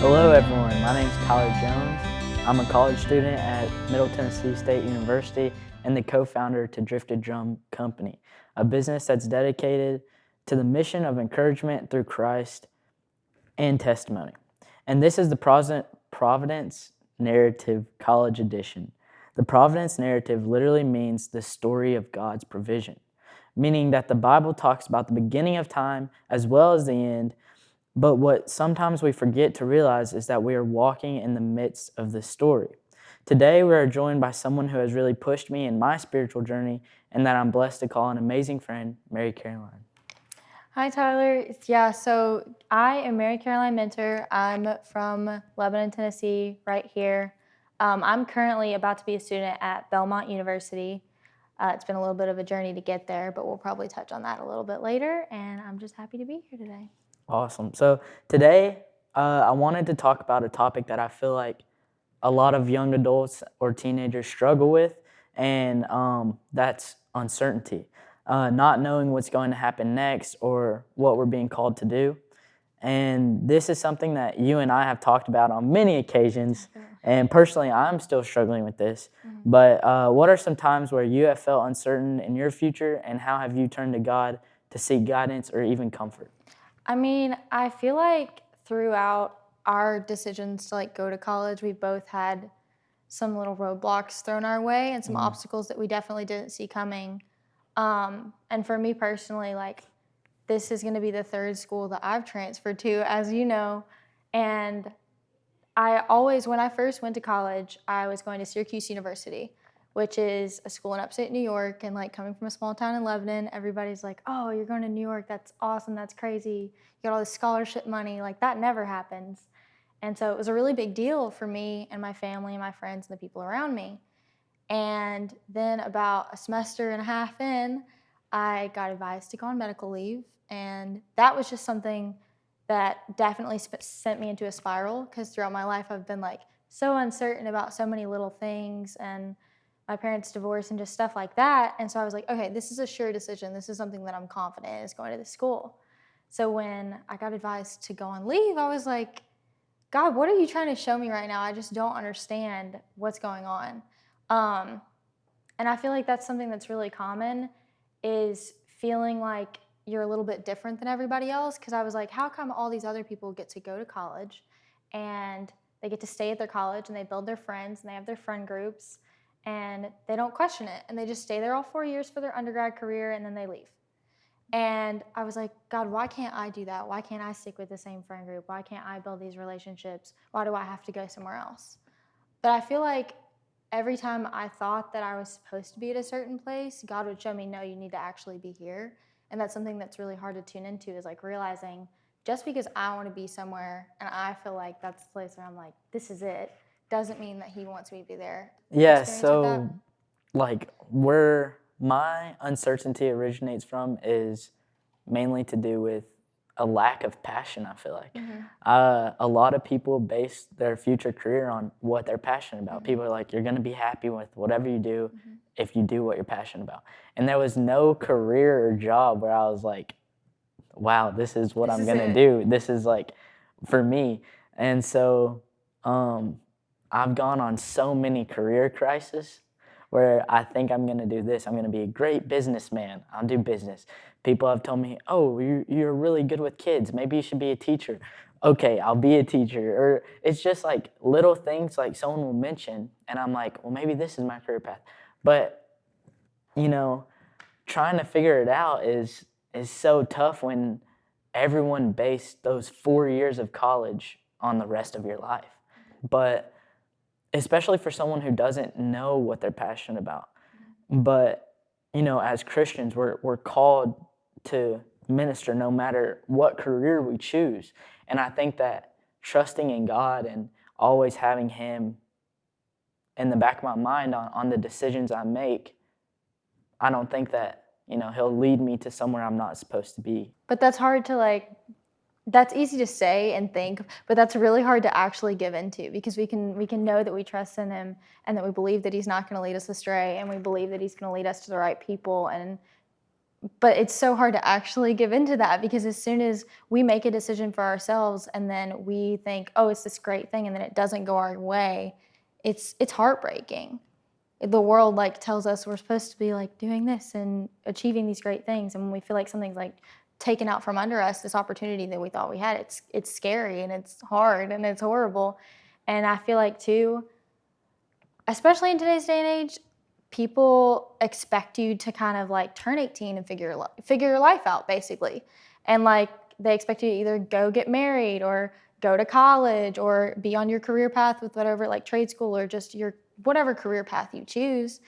Hello everyone, my name is Tyler Jones. I'm a college student at Middle Tennessee State University and the co-founder to Drifted Drum Company, a business that's dedicated to the mission of encouragement through Christ and testimony. And this is the Providence Narrative College Edition. The Providence Narrative literally means the story of God's provision, meaning that the Bible talks about the beginning of time as well as the end. But what sometimes we forget to realize is that we are walking in the midst of this story. Today, we are joined by someone who has really pushed me in my spiritual journey and that I'm blessed to call an amazing friend, Mary Caroline. Hi, Tyler. Yeah, so I am Mary Caroline Minter. I'm from Lebanon, Tennessee, right here. I'm currently about to be a student at Belmont University. It's been a little bit of a journey to get there, but we'll probably touch on that a little bit later, and I'm just happy to be here today. Awesome. So today, I wanted to talk about a topic that I feel like a lot of young adults or teenagers struggle with, and that's uncertainty. Not knowing what's going to happen next or what we're being called to do. And this is something that you and I have talked about on many occasions, and personally, I'm still struggling with this. But what are some times where you have felt uncertain in your future, and how have you turned to God to seek guidance or even comfort? I mean, I feel like throughout our decisions to go to college, we both had some little roadblocks thrown our way and some obstacles that we definitely didn't see coming. And for me personally, this is going to be the third school that I've transferred to, as you know. And when I first went to college, I was going to Syracuse University, which is a school in upstate New York. And coming from a small town in Lebanon, everybody's like, oh, you're going to New York. That's awesome. That's crazy. You got all this scholarship money. That never happens. And so it was a really big deal for me and my family and my friends and the people around me. And then about a semester and a half in, I got advised to go on medical leave. And that was just something that definitely sent me into a spiral, because throughout my life I've been so uncertain about so many little things, and my parents' divorce and just stuff like that. And so I was like, okay, this is a sure decision. This is something that I'm confident in, is going to this school. So when I got advised to go on leave, I was like, God, what are you trying to show me right now? I just don't understand what's going on. And I feel like that's something that's really common, is feeling like you're a little bit different than everybody else. Because I was like, how come all these other people get to go to college and they get to stay at their college and they build their friends and they have their friend groups and they don't question it and they just stay there all 4 years for their undergrad career and then they leave? And I was like, God, why can't I do that? Why can't I stick with the same friend group? Why can't I build these relationships? Why do I have to go somewhere else? But I feel like every time I thought that I was supposed to be at a certain place, God would show me, no, you need to actually be here. And that's something that's really hard to tune into, is realizing just because I want to be somewhere and I feel like that's the place where I'm like, this is it, doesn't mean that He wants me to be there. Yeah, so where my uncertainty originates from is mainly to do with a lack of passion, I feel like. A lot of people base their future career on what they're passionate about. People are like, you're going to be happy with whatever you do if you do what you're passionate about. And there was no career or job where I was like, wow, this is what I'm going to do. This is for me. And so I've gone on so many career crises where I think I'm going to do this. I'm going to be a great businessman. I'll do business. People have told me, oh, you're really good with kids. Maybe you should be a teacher. Okay, I'll be a teacher. Or it's just little things someone will mention, and I'm like, well, maybe this is my career path. But, trying to figure it out is so tough when everyone based those 4 years of college on the rest of your life. But especially for someone who doesn't know what they're passionate about. But, as Christians, we're called to minister no matter what career we choose. And I think that trusting in God and always having Him in the back of my mind on the decisions I make, I don't think that, He'll lead me to somewhere I'm not supposed to be. But that's hard to that's easy to say and think, but that's really hard to actually give into, because we can know that we trust in Him and that we believe that He's not going to lead us astray, and we believe that He's going to lead us to the right people. And But it's so hard to actually give into that, because as soon as we make a decision for ourselves and then we think, oh, it's this great thing, and then it doesn't go our way, it's heartbreaking. The world like tells us we're supposed to be like doing this and achieving these great things, and when we feel like something's like taken out from under us, this opportunity that we thought we had, it's scary and it's hard and it's horrible. And I feel like too, especially in today's day and age, people expect you to kind of like turn 18 and figure your life out, basically. And like they expect you to either go get married or go to college or be on your career path with whatever, like trade school or just your whatever career path you choose.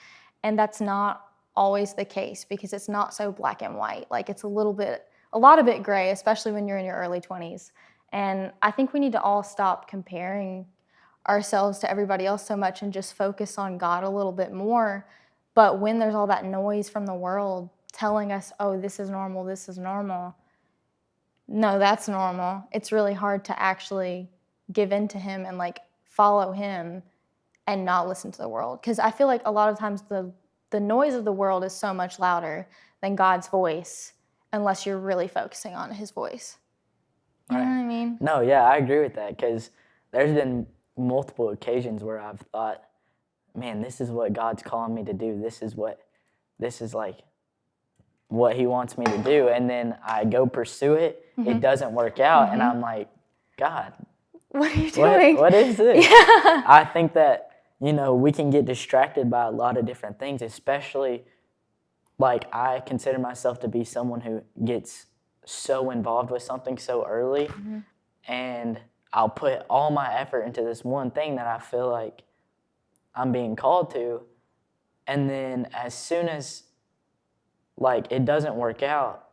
And that's not always the case, because it's not so black and white. Like it's a lot of it gray, especially when you're in your early 20s. And I think we need to all stop comparing ourselves to everybody else so much and just focus on God a little bit more. But when there's all that noise from the world telling us, oh, this is normal, no, that's normal. It's really hard to actually give in to him and like follow him and not listen to the world. Because I feel like a lot of times the noise of the world is so much louder than God's voice, unless you're really focusing on his voice. You know what I mean? No, yeah, I agree with that, because there's been multiple occasions where I've thought, man, this is what God's calling me to do. This is like what he wants me to do. And then I go pursue it. It doesn't work out. And I'm like, God, what are you doing? What is this? Yeah. I think that, we can get distracted by a lot of different things, especially like I consider myself to be someone who gets so involved with something so early, and I'll put all my effort into this one thing that I feel like I'm being called to, and then as soon as like it doesn't work out,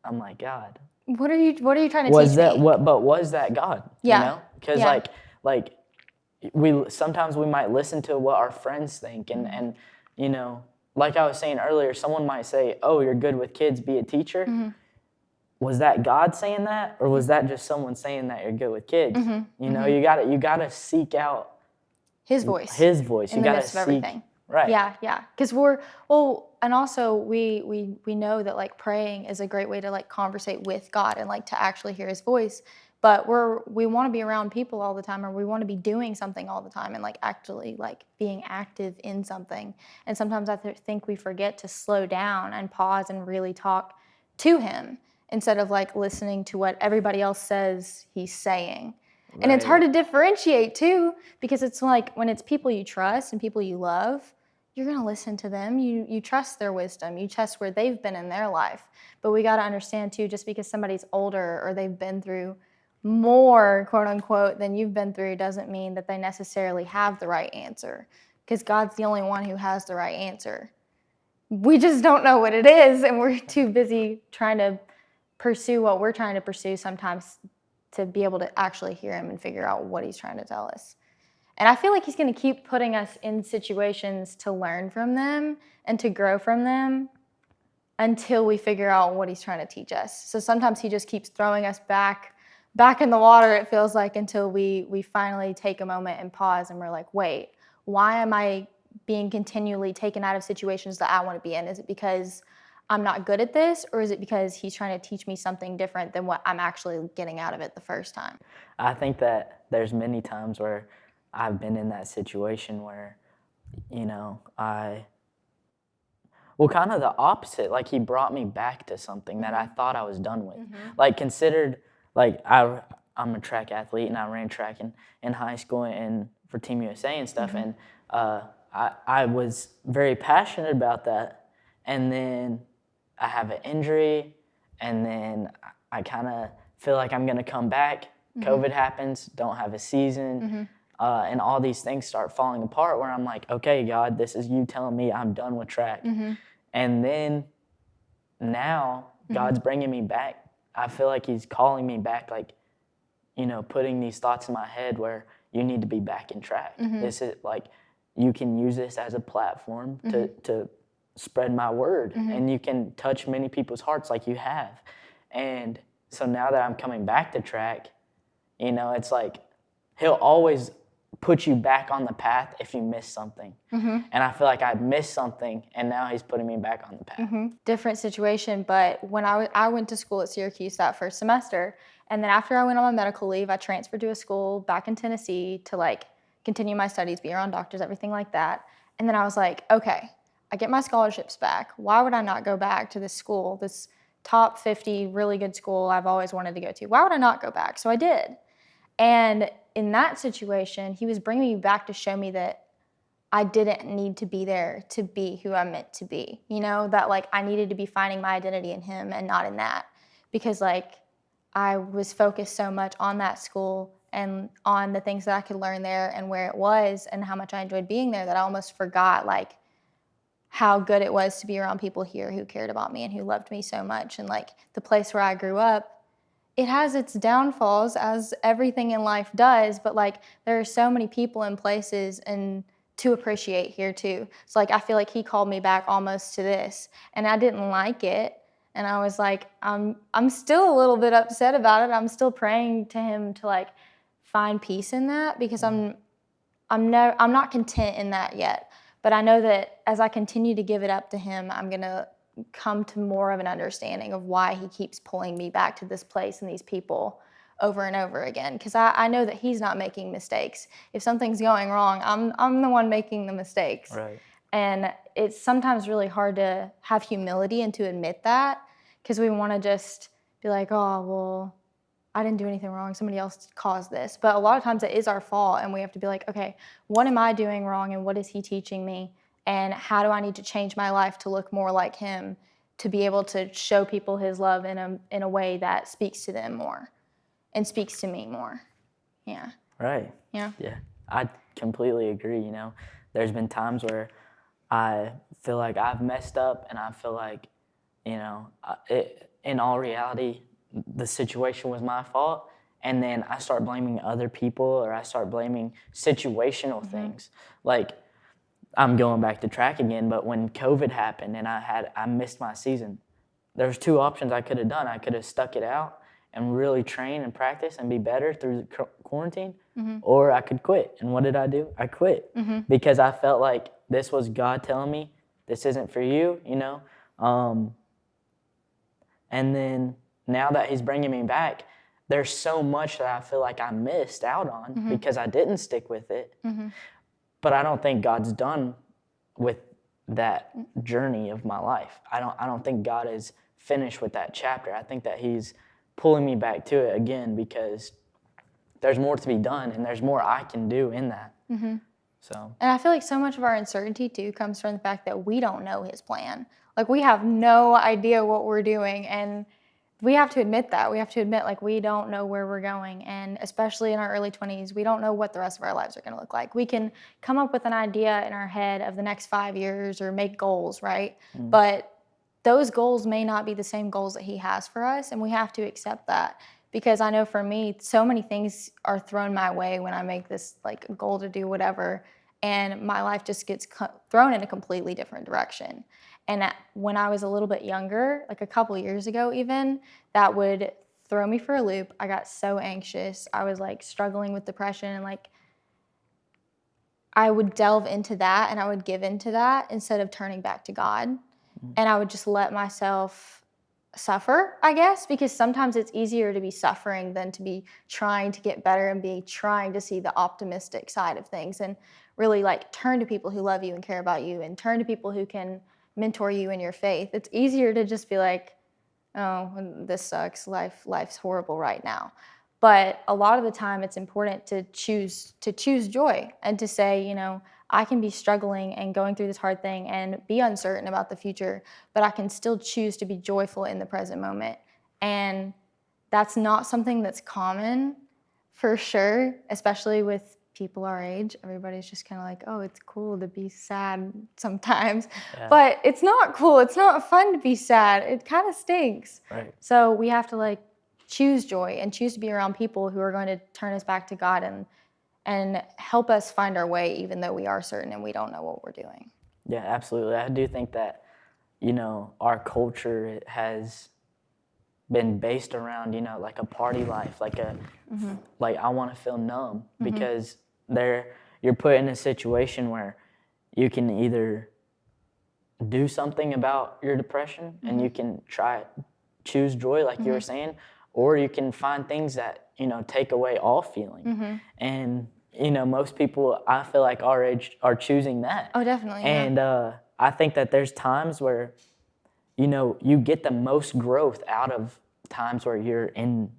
I'm like, God, what are you trying to was teach that me? but was that God? Yeah. Because like we sometimes we might listen to what our friends think, and like I was saying earlier, someone might say, oh, you're good with kids, be a teacher. Was that God saying that, or was that just someone saying that you're good with kids? You gotta seek out his voice. His voice. In the midst of everything. Right. Yeah. Because and also we know that like praying is a great way to like conversate with God and like to actually hear his voice. But we want to be around people all the time, or we want to be doing something all the time and like actually like being active in something. And sometimes I think we forget to slow down and pause and really talk to him instead of like listening to what everybody else says he's saying. Right. And it's hard to differentiate too, because it's like when it's people you trust and people you love, you're going to listen to them. You trust their wisdom. You trust where they've been in their life. But we got to understand too, just because somebody's older or they've been through more, quote unquote, than you've been through doesn't mean that they necessarily have the right answer, because God's the only one who has the right answer. We just don't know what it is, and we're too busy trying to pursue what we're trying to pursue sometimes to be able to actually hear him and figure out what he's trying to tell us. And I feel like he's going to keep putting us in situations to learn from them and to grow from them until we figure out what he's trying to teach us. So sometimes he just keeps throwing us back in the water, it feels like, until we finally take a moment and pause and we're like, wait, why am I being continually taken out of situations that I want to be in? Is it because I'm not good at this, or is it because he's trying to teach me something different than what I'm actually getting out of it the first time? I think that there's many times where I've been in that situation where, kind of the opposite. Like he brought me back to something that I thought I was done with. Like considered, like I'm a track athlete and I ran track in high school and for Team USA and stuff. And I was very passionate about that. And then I have an injury, and then I kind of feel like I'm going to come back. COVID happens, don't have a season, and all these things start falling apart where I'm like, okay, God, this is you telling me I'm done with track. And then now God's bringing me back. I feel like he's calling me back, like, putting these thoughts in my head where you need to be back in track. This is like, you can use this as a platform to spread my word, and you can touch many people's hearts like you have. And so now that I'm coming back to track, it's like he'll always put you back on the path if you miss something. And I feel like I missed something, and now he's putting me back on the path. Different situation, but when I went to school at Syracuse that first semester, and then after I went on my medical leave, I transferred to a school back in Tennessee to like continue my studies, be around doctors, everything like that. And then I was like, okay, I get my scholarships back. Why would I not go back to this school, this top 50 really good school I've always wanted to go to? Why would I not go back? So I did. And in that situation, he was bringing me back to show me that I didn't need to be there to be who I'm meant to be, you know, that like I needed to be finding my identity in him and not in that, because like I was focused so much on that school and on the things that I could learn there and where it was and how much I enjoyed being there that I almost forgot like how good it was to be around people here who cared about me and who loved me so much. And like the place where I grew up, it has its downfalls, as everything in life does, but like there are so many people and places and to appreciate here too. So like I feel like he called me back almost to this, and I didn't like it, and I was like, I'm still a little bit upset about it. I'm still praying to him to like find peace in that, because I'm not content in that yet. But I know that as I continue to give it up to him, I'm gonna come to more of an understanding of why he keeps pulling me back to this place and these people over and over again, because I know that he's not making mistakes. If something's going wrong, I'm the one making the mistakes. Right. And it's sometimes really hard to have humility and to admit that, because we want to just be like, oh, well, I didn't do anything wrong. Somebody else caused this. But a lot of times it is our fault, and we have to be like, okay, what am I doing wrong, and what is he teaching me? And how do I need to change my life to look more like him, to be able to show people his love in a way that speaks to them more and speaks to me more. Yeah. Right. Yeah. Yeah. I completely agree. You know, there's been times where I feel like I've messed up, and I feel like, you know, in all reality, the situation was my fault. And then I start blaming other people, or I start blaming situational things. Like, I'm going back to track again, but when COVID happened and I missed my season, there was two options I could have done. I could have stuck it out and really train and practice and be better through the quarantine, or I could quit. And what did I do? I quit because I felt like this was God telling me this isn't for you, you know. And then now that he's bringing me back, there's so much that I feel like I missed out on because I didn't stick with it. But I don't think God's done with that journey of my life. I don't think God is finished with that chapter. I think that he's pulling me back to it again, because there's more to be done, and there's more I can do in that. So. And I feel like so much of our uncertainty too comes from the fact that we don't know his plan. Like, we have no idea what we're doing, and we have to admit that. We have to admit, like, we don't know where we're going, and especially in our early 20s, we don't know what the rest of our lives are going to look like. We can come up with an idea in our head of the next 5 years or make goals, right? But those goals may not be the same goals that he has for us, and we have to accept that. Because I know for me, so many things are thrown my way when I make this like goal to do whatever, and my life just gets thrown in a completely different direction. And when I was a little bit younger, like a couple years ago even, that would throw me for a loop. I got so anxious. I was like struggling with depression, and like I would delve into that and I would give into that instead of turning back to God. And I would just let myself suffer, I guess, because sometimes it's easier to be suffering than to be trying to get better and be trying to see the optimistic side of things, and really like turn to people who love you and care about you, and turn to people who can mentor you in your faith. It's easier to just be like, oh, this sucks, life's horrible right now. But a lot of the time it's important to choose joy, and to say, you know, I can be struggling and going through this hard thing and be uncertain about the future, but I can still choose to be joyful in the present moment. And that's not something that's common, for sure, especially with people our age. Everybody's just kind of like, oh, it's cool to be sad sometimes. Yeah. But it's not cool. It's not fun to be sad. It kind of stinks. Right. So we have to like choose joy and choose to be around people who are going to turn us back to God and help us find our way, even though we are certain and we don't know what we're doing. Yeah, absolutely. I do think that, you know, our culture has been based around, you know, like a party life, like like I want to feel numb, because you're put in a situation where you can either do something about your depression and you can choose joy like you were saying, or you can find things that, take away all feeling. And, most people, I feel like our age are choosing that. Oh, definitely. And I think that there's times where, you get the most growth out of times where you're in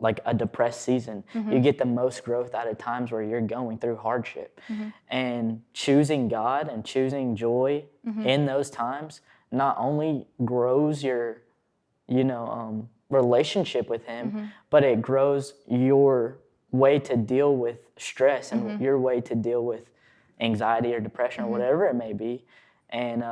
like a depressed season. You get the most growth out of times where you're going through hardship. And choosing God and choosing joy in those times not only grows your, relationship with Him, but it grows your way to deal with stress and your way to deal with anxiety or depression or whatever it may be. And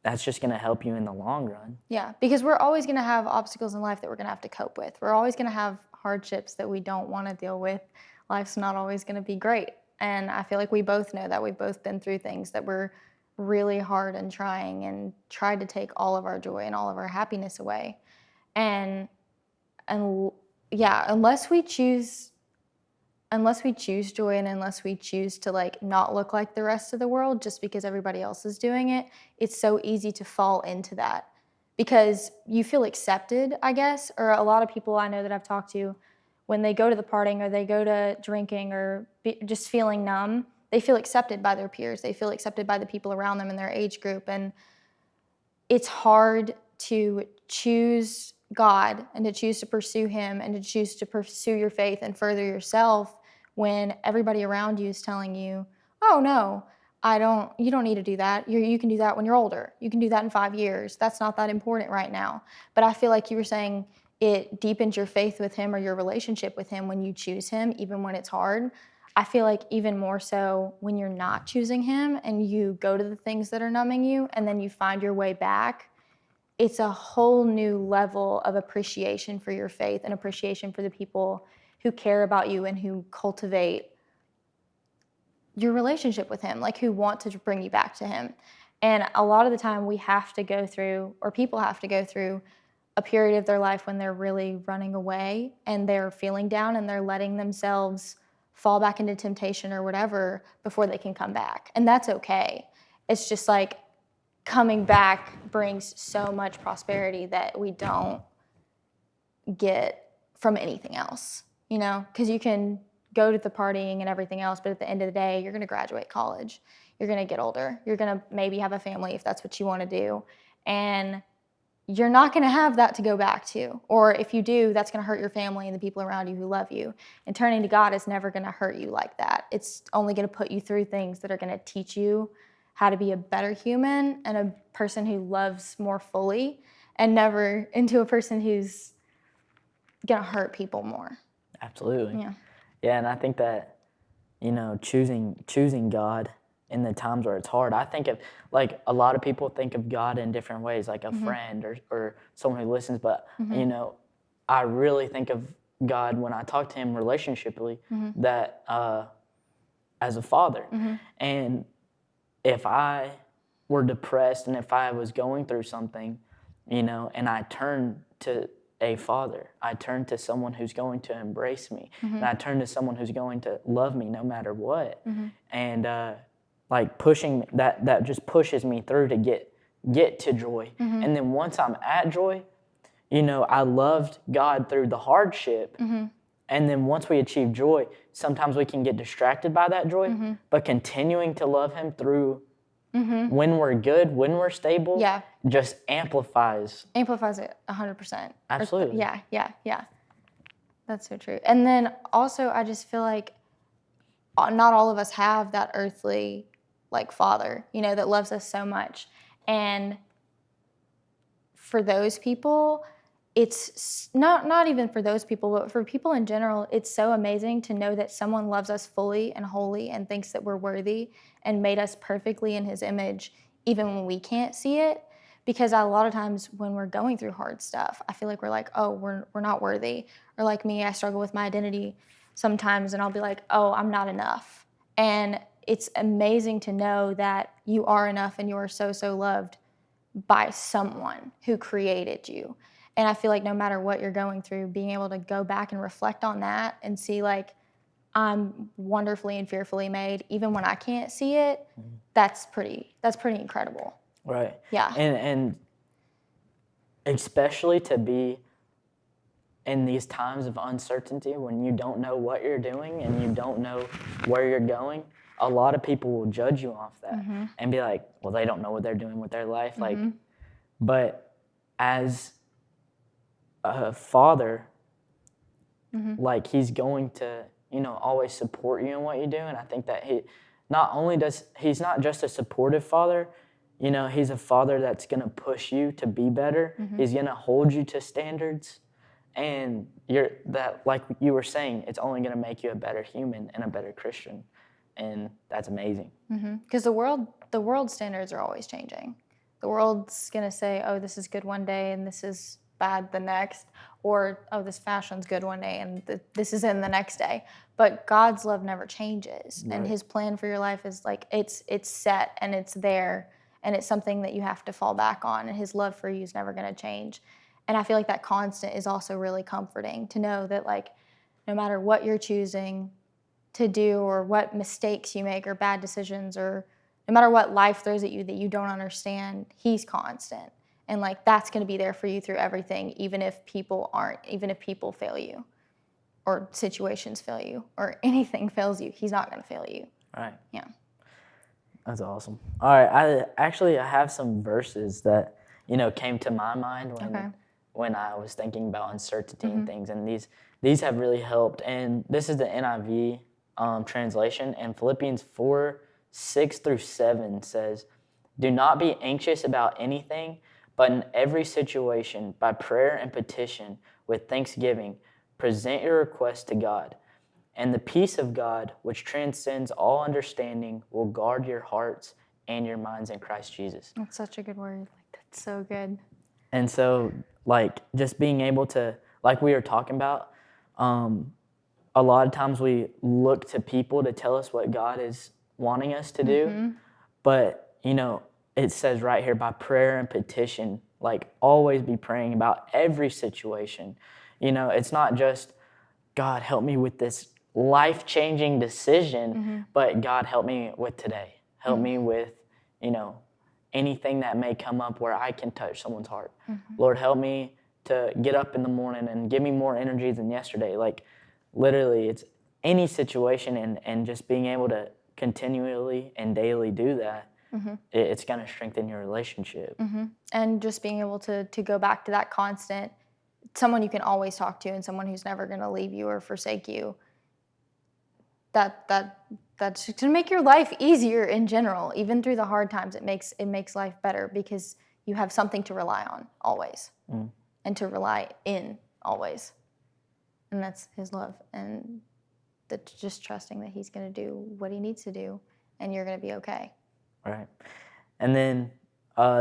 that's just going to help you in the long run. Yeah, because we're always going to have obstacles in life that we're going to have to cope with. We're always going to have hardships that we don't want to deal with. Life's not always going to be great. And I feel like we both know that. We've both been through things that were really hard and trying and tried to take all of our joy and all of our happiness away. And yeah, unless we choose joy and unless we choose to like not look like the rest of the world just because everybody else is doing it, it's so easy to fall into that because you feel accepted, I guess. Or a lot of people I know that I've talked to, when they go to the partying or they go to drinking or just feeling numb, they feel accepted by their peers. They feel accepted by the people around them in their age group. And it's hard to choose God and to choose to pursue Him and to choose to pursue your faith and further yourself when everybody around you is telling you, oh no, you don't need to do that. You can do that when you're older. You can do that in 5 years. That's not that important right now. But I feel like you were saying it deepens your faith with Him or your relationship with Him when you choose Him, even when it's hard. I feel like even more so when you're not choosing Him and you go to the things that are numbing you and then you find your way back, it's a whole new level of appreciation for your faith and appreciation for the people who care about you and who cultivate your relationship with Him, like who want to bring you back to Him. And a lot of the time we have to go through, or people have to go through, a period of their life when they're really running away and they're feeling down and they're letting themselves fall back into temptation or whatever before they can come back. And that's okay. It's just like coming back brings so much prosperity that we don't get from anything else, because you can go to the partying and everything else, but at the end of the day, you're going to graduate college. You're going to get older. You're going to maybe have a family if that's what you want to do. And you're not going to have that to go back to. Or if you do, that's going to hurt your family and the people around you who love you. And turning to God is never going to hurt you like that. It's only going to put you through things that are going to teach you how to be a better human and a person who loves more fully and never into a person who's going to hurt people more. Absolutely. Yeah. Yeah, and I think that, choosing God in the times where it's hard, I think of, like, a lot of people think of God in different ways, like a friend or someone who listens, but, I really think of God when I talk to Him relationshiply, that as a father. And if I were depressed and if I was going through something, and I turned to a father, I turned to someone who's going to embrace me, and I turned to someone who's going to love me no matter what, and like pushing that just pushes me through to get to joy. And then once I'm at joy, I loved God through the hardship. And then once we achieve joy, sometimes we can get distracted by that joy, but continuing to love Him through when we're good, when we're stable, just amplifies it 100%. Absolutely. Yeah. That's so true. And then also I just feel like not all of us have that earthly like father, that loves us so much. And for those people, it's not even for those people, but for people in general, it's so amazing to know that someone loves us fully and wholly and thinks that we're worthy and made us perfectly in His image, even when we can't see it. Because a lot of times when we're going through hard stuff, I feel like we're like, oh, we're not worthy. Or like me, I struggle with my identity sometimes, and I'll be like, oh, I'm not enough. And it's amazing to know that you are enough and you are so, so loved by someone who created you. And I feel like no matter what you're going through, being able to go back and reflect on that and see like, I'm wonderfully and fearfully made, even when I can't see it. That's pretty incredible. Right. Yeah. And especially to be in these times of uncertainty when you don't know what you're doing and you don't know where you're going, a lot of people will judge you off that and be like, well, they don't know what they're doing with their life. Like, but as a father, like, he's going to, always support you in what you do. And I think that he's not just a supportive father, he's a father that's going to push you to be better. He's going to hold you to standards. And like you were saying, it's only going to make you a better human and a better Christian. And that's amazing. Because the world standards are always changing. The world's going to say, oh, this is good one day and this is bad the next. Or, oh, this fashion's good one day and this is in the next day. But God's love never changes. Right. And his plan for your life is like, it's set and it's there. And it's something that you have to fall back on. And his love for you is never going to change. And I feel like that constant is also really comforting to know that, like, no matter what you're choosing to do or what mistakes you make or bad decisions or no matter what life throws at you that you don't understand, he's constant. And, like, that's going to be there for you through everything, even if people fail you or situations fail you or anything fails you, he's not going to fail you. Right. Yeah. That's awesome. All right. I have some verses that, came to my mind when I was thinking about uncertainty and things, and these have really helped. And this is the NIV translation, and Philippians 4:6-7 says, "Do not be anxious about anything, but in every situation, by prayer and petition, with thanksgiving, present your requests to God. And the peace of God, which transcends all understanding, will guard your hearts and your minds in Christ Jesus." That's such a good word. Like, that's so good. And so, like, just being able to, like we were talking about, a lot of times we look to people to tell us what God is wanting us to do. But, it says right here, by prayer and petition, like, always be praying about every situation. It's not just, God, help me with this life-changing decision, but God, help me with today. Help me with, anything that may come up where I can touch someone's heart. Lord, help me to get up in the morning and give me more energy than yesterday. Like, literally, it's any situation, and just being able to continually and daily do that, it's going to strengthen your relationship. And just being able to go back to that constant, someone you can always talk to and someone who's never going to leave you or forsake you. That's to make your life easier in general. Even through the hard times, it makes life better because you have something to rely on always and to rely in always. And that's his love. And that's just trusting that he's going to do what he needs to do and you're going to be okay. Right. And then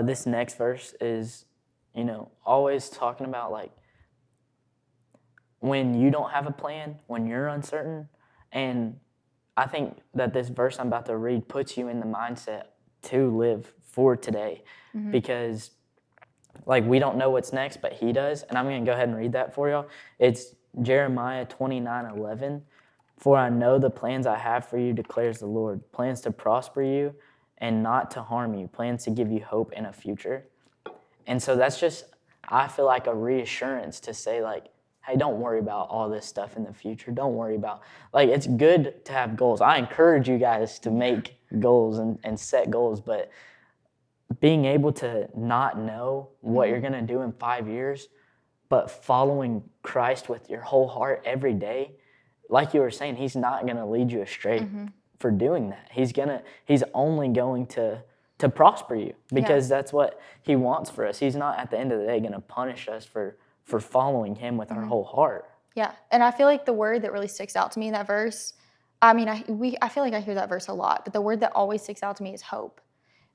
this next verse is, always talking about, like, when you don't have a plan, when you're uncertain. And I think that this verse I'm about to read puts you in the mindset to live for today because, like, we don't know what's next, but he does. And I'm going to go ahead and read that for y'all. It's Jeremiah 29:11. "For I know the plans I have for you, declares the Lord, plans to prosper you and not to harm you, plans to give you hope in a future." And so that's just, I feel like, a reassurance to say, like, hey, don't worry about all this stuff in the future. Don't worry about, like, it's good to have goals. I encourage you guys to make goals and set goals, but being able to not know what you're going to do in 5 years, but following Christ with your whole heart every day, like you were saying, he's not going to lead you astray for doing that. He's only going to prosper you because that's what he wants for us. He's not, at the end of the day, going to punish us for following him with our whole heart. Yeah, and I feel like the word that really sticks out to me in that verse, I mean, I feel like I hear that verse a lot, but the word that always sticks out to me is hope.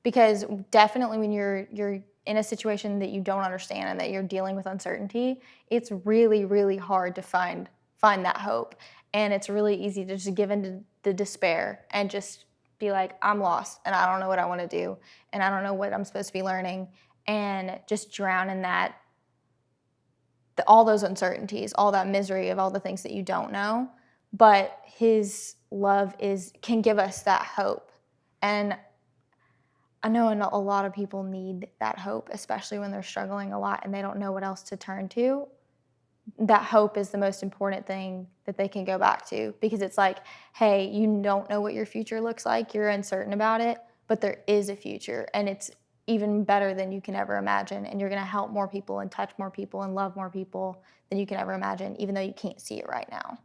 Because definitely when you're in a situation that you don't understand and that you're dealing with uncertainty, it's really, really hard to find that hope. And it's really easy to just give into the despair and just be like, I'm lost and I don't know what I want to do and I don't know what I'm supposed to be learning, and just drown in that, all those uncertainties, all that misery of all the things that you don't know. but his love can give us that hope. And I know a lot of people need that hope, especially when they're struggling a lot and they don't know what else to turn to. That hope is the most important thing that they can go back to, because it's like, hey, you don't know what your future looks like, you're uncertain about it, but there is a future, and it's even better than you can ever imagine, and you're going to help more people and touch more people and love more people than you can ever imagine, even though you can't see it right now.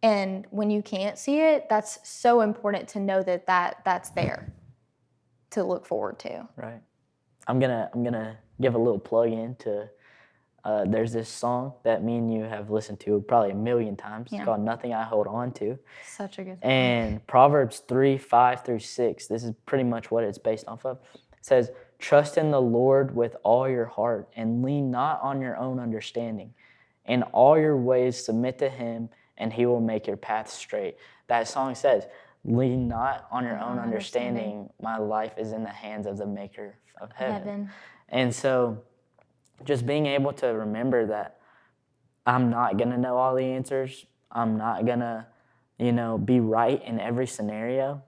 And when you can't see it, that's so important to know that's there to look forward to. Right. I'm gonna give a little plug in to. There's this song that me and you have listened to probably a million times. It's called "Nothing I Hold On To." Such a good song. And Proverbs 3:5-6. This is pretty much what it's based off of. It says, "Trust in the Lord with all your heart, and lean not on your own understanding. In all your ways submit to Him, and He will make your path straight." That song says, lean not on your own understanding. My life is in the hands of the maker of heaven. And so just being able to remember that I'm not going to know all the answers. I'm not going to, be right in every scenario,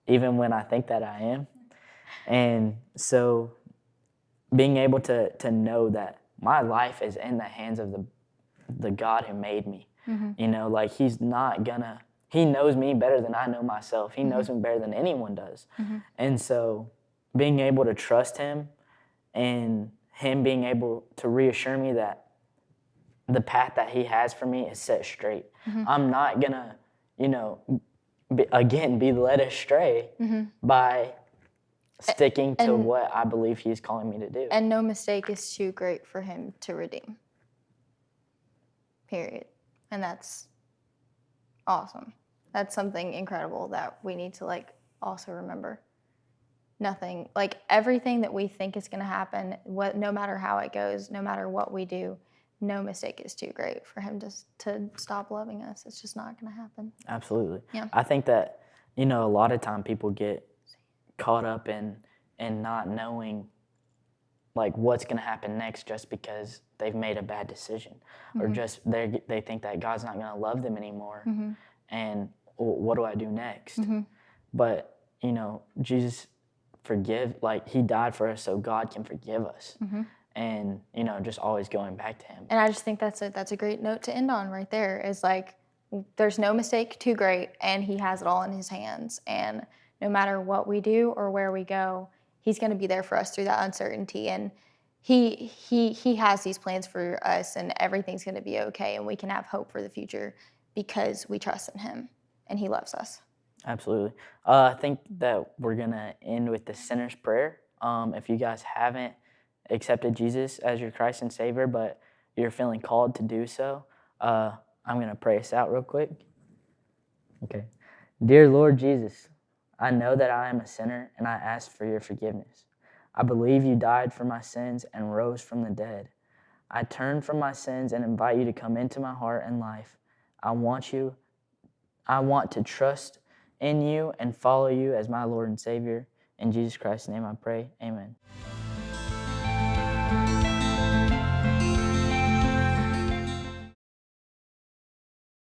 even when I think that I am. And so being able to know that my life is in the hands of the God who made me. Like He's not gonna, He knows me better than I know myself. He knows me better than anyone does. And so being able to trust Him, and Him being able to reassure me that the path that He has for me is set straight. I'm not gonna, be led astray by sticking to what I believe He's calling me to do. And no mistake is too great for Him to redeem. Period. And that's awesome. That's something incredible that we need to also remember. Nothing, everything that we think is going to happen, no matter how it goes, no matter what we do, no mistake is too great for Him to stop loving us. It's just not going to happen. Absolutely. Yeah. I think that, a lot of time people get caught up in not knowing what's going to happen next just because they've made a bad decision, or just they think that God's not going to love them anymore. And what do I do next? But, Jesus He died for us so God can forgive us. And, just always going back to Him. And I just think that's a great note to end on right there, is there's no mistake too great, and He has it all in His hands. And no matter what we do or where we go, He's going to be there for us through that uncertainty. And He has these plans for us, and everything's going to be okay. And we can have hope for the future because we trust in Him and He loves us. Absolutely. I think that we're going to end with the sinner's prayer. If you guys haven't accepted Jesus as your Christ and Savior, but you're feeling called to do so, I'm going to pray us out real quick. Okay. Dear Lord Jesus, I know that I am a sinner, and I ask for your forgiveness. I believe you died for my sins and rose from the dead. I turn from my sins and invite you to come into my heart and life. I want to trust in you and follow you as my Lord and Savior. In Jesus Christ's name I pray, amen.